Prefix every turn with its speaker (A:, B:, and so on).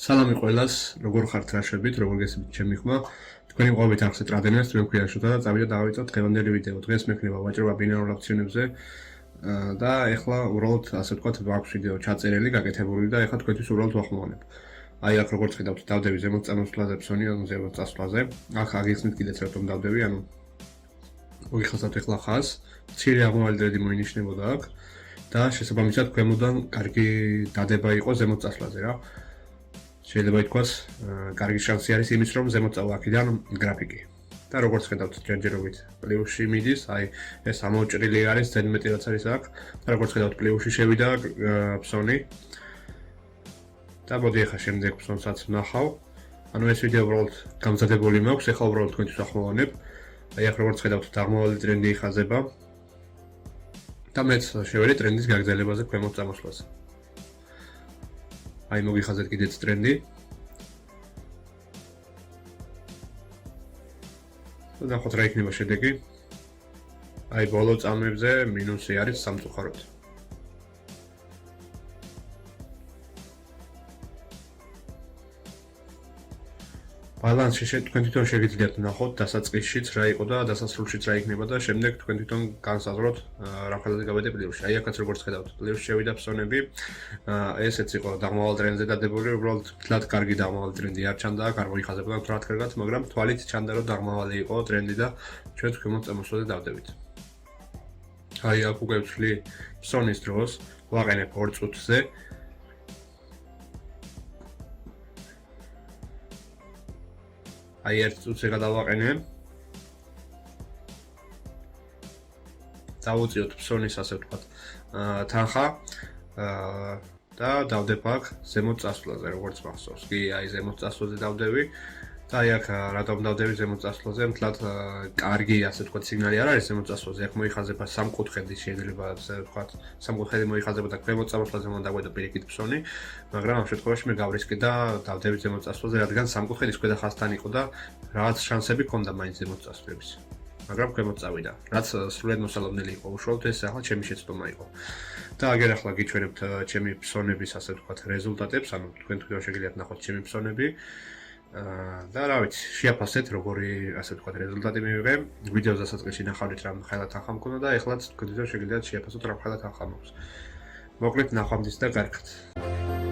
A: სალამი ყველას, როგორ ხართ რაშებით, როგორ გესმით ჩემი ხმა. თქვენი მყოფებით ახსეთ რადენას, თქვენ ქვია შუთა და წავიდა დავიწყოთ დღევანდელი ვიდეო. დღეს მექნება ვაჭრობა ბინარულ აქციონებზე და ეხლა უბრალოდ ასე ვთქვათ, მაქვს ვიდეო ჩაწერილი, გაკეთებული და ეხლა თქვენთვის უბრალოდ ვახმოვანებ. აი აქ როგორც ხედავთ, დავდები ზემოთ წამოსვლაზე, ფსონი ზემოთ წასვლაზე. აქ აგიხსნით კიდეც რატომ დავდები, ანუ მოგიხსნათ ეხლა ხას, მცირე აღმავალი დრედი მოინიშნებოდა აქ და შესაბამისად ქვემოდან კარგი დადება იყო ზემოთ წასვლაზე რა. შეიძლება ითქვას, კარგი შანსი არის იმის, რომ ზემოთ წავა აქედან გრაფიკი. და როგორც ხედავთ, ჯერჯერობით პლუსში მიდის, აი ეს ამოჭრილი არის, ძალიან მეტი რაც არის აქ. და როგორც ხედავთ, პლუსში შევიდა ფსონი. და მოდი ახლა შემდეგ ფსონსაც ვნახავ. ანუ ეს ვიდეო უბრალოდ გამზადებული მაქვს, ეხლა უბრალოდ თქვენთვის ახმოვანებ. აი ახლა როგორც ხედავთ, აღმავალი ტრენდი იხაზება. და მეც შევედი ტრენდის გაგრძელებაზე ქვემოთ წამოსვლაზე. აი მოგიხაზეთ კიდეც ტრენდი. და ნახოთ რა იქნება შედეგი. აი ბოლო წამებზე მინუსი არის სამწუხაროდ. ბალანსში თქვენ თვითონ შეგიძლიათ ნახოთ დასაწყისშიც რა იყო და დასასრულშიც რა იქნება და შემდეგ თქვენ თვითონ განსაზღვროთ რა ხალხი გავედე პლუსში. აი აქაც როგორც ხედავთ, პლუსში შევიდა ფსონები. ესეც იყო აღმავალი ტრენდზე დადებული, უბრალოდ თლად კარგი აღმავალი ტრენდი არ ჩანდა, არ მოიხაზებოდა თრათ კარგად, მაგრამ თვალით ჩანდა რომ აღმავალი იყო ტრენდი და ჩვენ ქვემოთ წამოსვლაზე დავდებით. აი აქ უკვე ვთვლი ფსონის დროს, ვაყენებ 2 წუთზე. აი 1 წუთზე გადავაყენე. დავუწიოთ ფსონის ასე ვთქვათ, თანხა და დავდებ აქ ზემოთ წასვლაზე, როგორც მახსოვს. კი, აი ზემოთ წასვლაზე დავდები. და აი აქ რატომ დავდები ზემოთ წასვლაზე? მთლად კარგი ასე ვთქვათ სიგნალი არ არის ზემოთ წასვლაზე. აქ მოიხაზება სამკუთხედი, შეიძლება ასე ვთქვათ, სამკუთხედი მოიხაზება და ქვემოთ წამოსვლაზე უნდა დაგვედა პირიქით ფსონი, მაგრამ ამ შემთხვევაში მე გავრისკე და დავდები ზემოთ წასვლაზე, რადგან სამკუთხედის ქვედა ხაზთან იყო და რაღაც შანსები ჰქონდა მაინც ზემოთ წასვლების. მაგრამ ქვემოთ წავიდა. რაც სრულად მოსალოდნელი იყო. უშუალოდ ეს ახლა ჩემი შეცდომა იყო. და აგერ ახლა გიჩვენებთ ჩემი ფსონების ასე ვთქვათ რეზულტატებს, ანუ თქვენ თვითონ შეგიძლიათ ნახოთ ჩემი ფსონები. და რა ვიცი, შეაფასეთ როგორი ასე ვთქვათ რეზულტატი მივიღე. ვიდეოს დასაწყისში ნახავთ რა მხოლოდ თანხა მქონდა და ეხლაც თქვენ თვითონ შეგიძლიათ შეაფასოთ რა მხოლოდ თანხა მაქვს. მოკლედ ნახვამდის და კარგად.